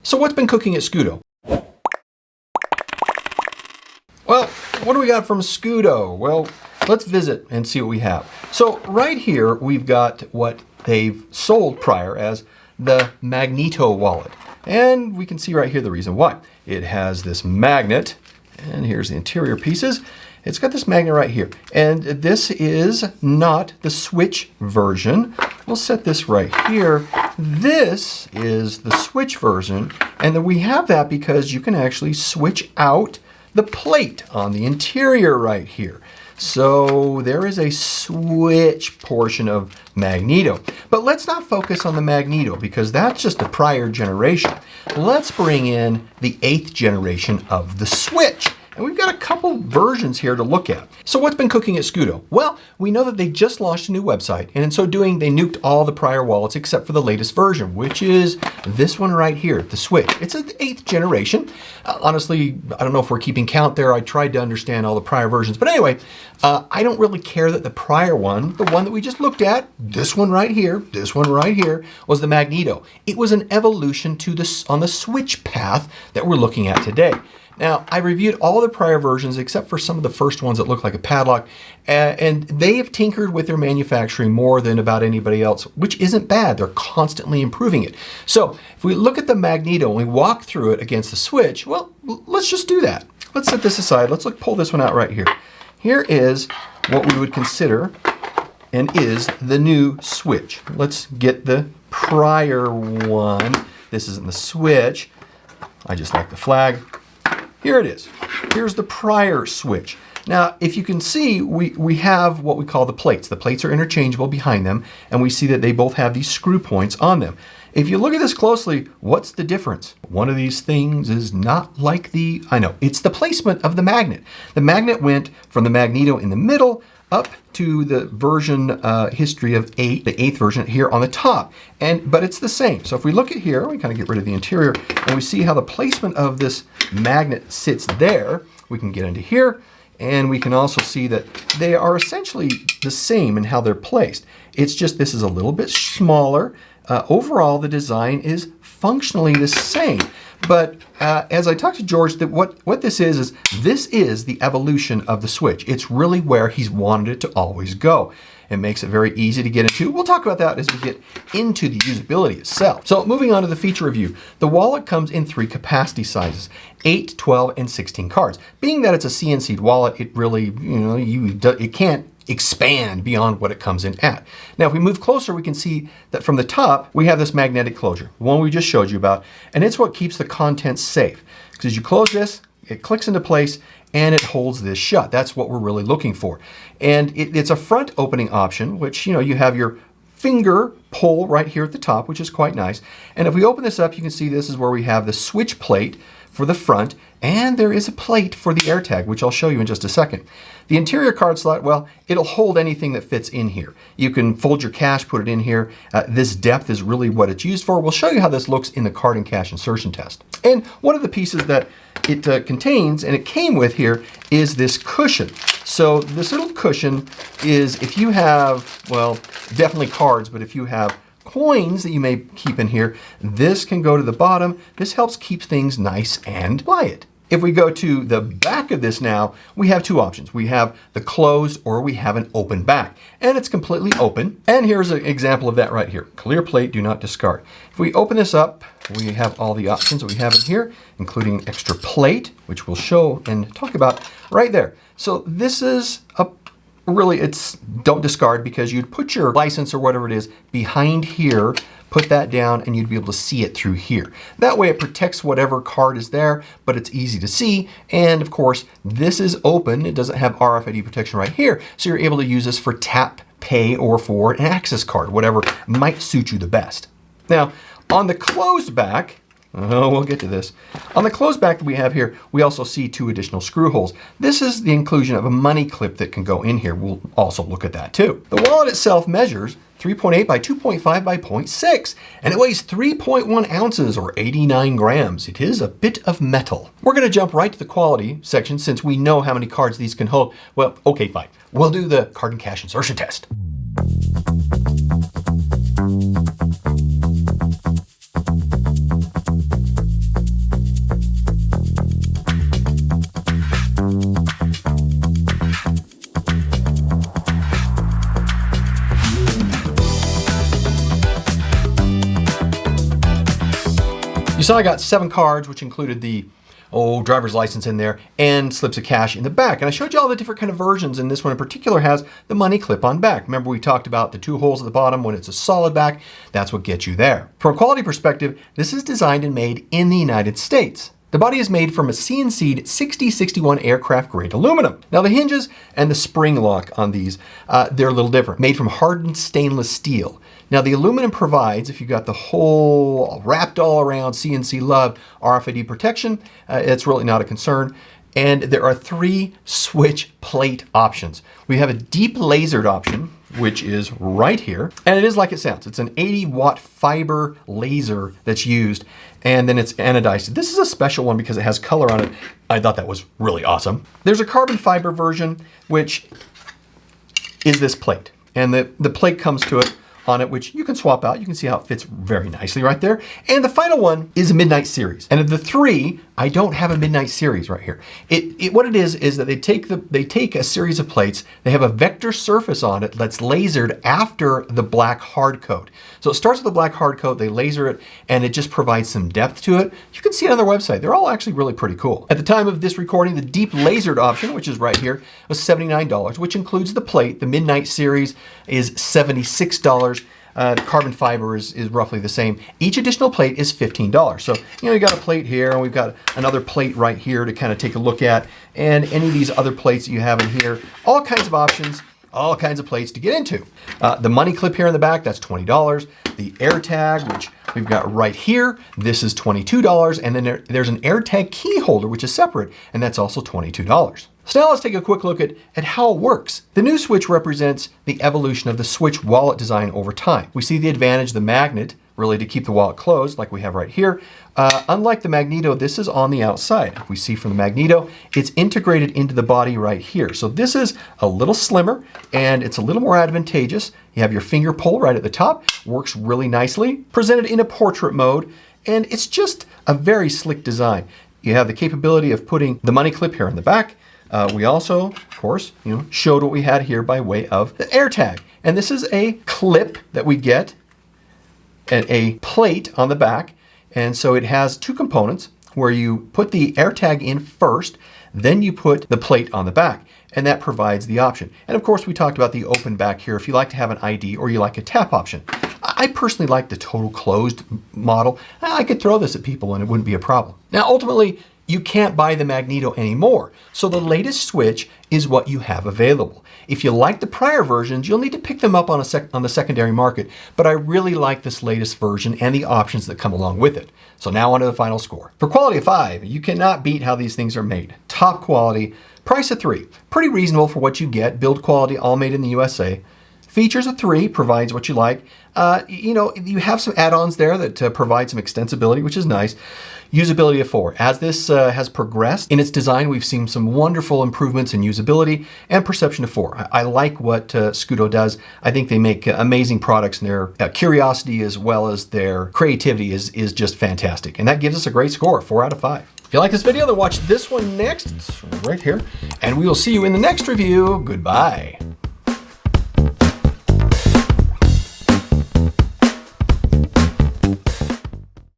So what's been cooking at SCUDO? Well, what do we got from SCUDO? Well, let's visit and see what we have. So right here, we've got what they've sold prior as the Magneto wallet. And we can see right here the reason why. It has this magnet, and here's the interior pieces. It's got this magnet right here. And this is not the Switch version. We'll set this right here. This is the Switch version. And then we have that because you can actually switch out the plate on the interior right here. So there is a Switch portion of Magneto. But let's not focus on the Magneto because that's just the prior generation. Let's bring in the 8th generation of the Switch. And we've got a couple versions here to look at. So what's been cooking at SCUDO? Well, we know that they just launched a new website, and in so doing, they nuked all the prior wallets except for the latest version, which is this one right here, the Switch. It's an 8th generation. Honestly, I don't know if we're keeping count there. I tried to understand all the prior versions. But anyway, I don't really care that the prior one, the one that we just looked at, this one right here, was the Magneto. It was an evolution to on the Switch path that we're looking at today. Now, I reviewed all the prior versions except for some of the first ones that look like a padlock, and they have tinkered with their manufacturing more than about anybody else, which isn't bad. They're constantly improving it. So if we look at the Magneto and we walk through it against the Switch, well, let's just do that. Let's set this aside. Let's pull this one out right here. Here is what we would consider and is the new Switch. Let's get the prior one. This isn't the Switch. I just like the flag. Here it is. Here's the prior Switch. Now, if you can see, we have what we call the plates. The plates are interchangeable behind them, and we see that they both have these screw points on them. If you look at this closely, what's the difference? One of these things is not like it's the placement of the magnet. The magnet went from the Magneto in the middle up to the version history of 8, the 8th version here on the top. But it's the same. So if we look at here, we kind of get rid of the interior, and we see how the placement of this magnet sits there. We can get into here, and we can also see that they are essentially the same in how they're placed. It's just this is a little bit smaller. Overall, the design is functionally the same. But as I talked to George, that what this is the evolution of the Switch. It's really where he's wanted it to always go. It makes it very easy to get into. We'll talk about that as we get into the usability itself. So moving on to the feature review. The wallet comes in 3 capacity sizes, 8, 12, and 16 cards. Being that it's a CNC'ed wallet, it really, it can't expand beyond what it comes in at. Now, if we move closer, we can see that from the top, we have this magnetic closure, the one we just showed you about, and it's what keeps the contents safe. Because as you close this, it clicks into place and it holds this shut. That's what we're really looking for. And it's a front opening option, which, you have your finger pull right here at the top, which is quite nice. And if we open this up, you can see this is where we have the Switch plate for the front, and there is a plate for the AirTag, which I'll show you in just a second. The interior card slot, well, it'll hold anything that fits in here. You can fold your cash, put it in here. This depth is really what it's used for. We'll show you how this looks in the card and cash insertion test. And one of the pieces that it contains, and it came with here, is this cushion. So this little cushion is, if you have, well, definitely cards, but if you have coins that you may keep in here, this can go to the bottom. This helps keep things nice and quiet. If we go to the back of this now, we have 2 options. We have the closed or we have an open back, and it's completely open. And here's an example of that right here. Clear plate, do not discard. If we open this up, we have all the options that we have in here, including extra plate, which we'll show and talk about right there. So this is it's don't discard, because you'd put your license or whatever it is behind here, put that down, and you'd be able to see it through here. That way it protects whatever card is there, but it's easy to see. And of course, this is open. It doesn't have RFID protection right here. So you're able to use this for tap, pay, or for an access card, whatever might suit you the best. Now, on the closed back, we'll get to this. On the closed back that we have here, we also see 2 additional screw holes. This is the inclusion of a money clip that can go in here. We'll also look at that too. The wallet itself measures 3.8 by 2.5 by 0.6, and it weighs 3.1 ounces or 89 grams. It is a bit of metal. We're going to jump right to the quality section since we know how many cards these can hold. Well, okay, fine. We'll do the card and cash insertion test. You saw I got 7 cards, which included the driver's license in there and slips of cash in the back. And I showed you all the different kind of versions, and this one in particular has the money clip on back. Remember we talked about the 2 holes at the bottom when it's a solid back, that's what gets you there. From a quality perspective, this is designed and made in the United States. The body is made from a CNC'ed 6061 aircraft grade aluminum. Now the hinges and the spring lock on these, they're a little different, made from hardened stainless steel. Now the aluminum provides, if you've got the whole wrapped all around CNC love RFID protection, it's really not a concern. And there are 3 switch plate options. We have a deep lasered option, which is right here. And it is like it sounds. It's an 80-watt fiber laser that's used, and then it's anodized. This is a special one because it has color on it. I thought that was really awesome. There's a carbon fiber version, which is this plate. And the plate comes to it on it, which you can swap out. You can see how it fits very nicely right there. And the final one is a Midnight Series. And of the 3, I don't have a Midnight Series right here. What it is that they take a series of plates, they have a vector surface on it that's lasered after the black hard coat. So it starts with the black hard coat, they laser it, and it just provides some depth to it. You can see it on their website. They're all actually really pretty cool. At the time of this recording, the deep lasered option, which is right here, was $79, which includes the plate. The Midnight Series is $76. The carbon fiber is roughly the same. Each additional plate is $15. So, you got a plate here, and we've got another plate right here to kind of take a look at, and any of these other plates that you have in here, all kinds of options, all kinds of plates to get into. The money clip here in the back, that's $20. The AirTag, which we've got right here, this is $22. And then there's an AirTag key holder, which is separate, and that's also $22. So now let's take a quick look at how it works. The new Switch represents the evolution of the Switch wallet design over time. We see the advantage of the magnet, really to keep the wallet closed, like we have right here. Unlike the Magneto, this is on the outside. We see from the Magneto, it's integrated into the body right here. So this is a little slimmer, and it's a little more advantageous. You have your finger pull right at the top, works really nicely, presented in a portrait mode, and it's just a very slick design. You have the capability of putting the money clip here in the back. We also, of course, showed what we had here by way of the AirTag. And this is a clip that we get and a plate on the back. And so it has 2 components where you put the AirTag in first, then you put the plate on the back. And that provides the option. And of course, we talked about the open back here if you like to have an ID or you like a tap option. I personally like the total closed model. I could throw this at people and it wouldn't be a problem. Now, ultimately, you can't buy the Magneto anymore. So the latest Switch is what you have available. If you like the prior versions, you'll need to pick them up on the secondary market, but I really like this latest version and the options that come along with it. So now on to the final score. For quality of 5, you cannot beat how these things are made. Top quality, price of 3. Pretty reasonable for what you get, build quality, all made in the USA. Features of 3, provides what you like. You have some add-ons there that provide some extensibility, which is nice. Usability of 4. As this has progressed in its design, we've seen some wonderful improvements in usability and perception of 4. I like what SCUDO does. I think they make amazing products, and their curiosity as well as their creativity is just fantastic. And that gives us a great score, 4 out of 5. If you like this video, then watch this one next. It's right here. And we will see you in the next review. Goodbye.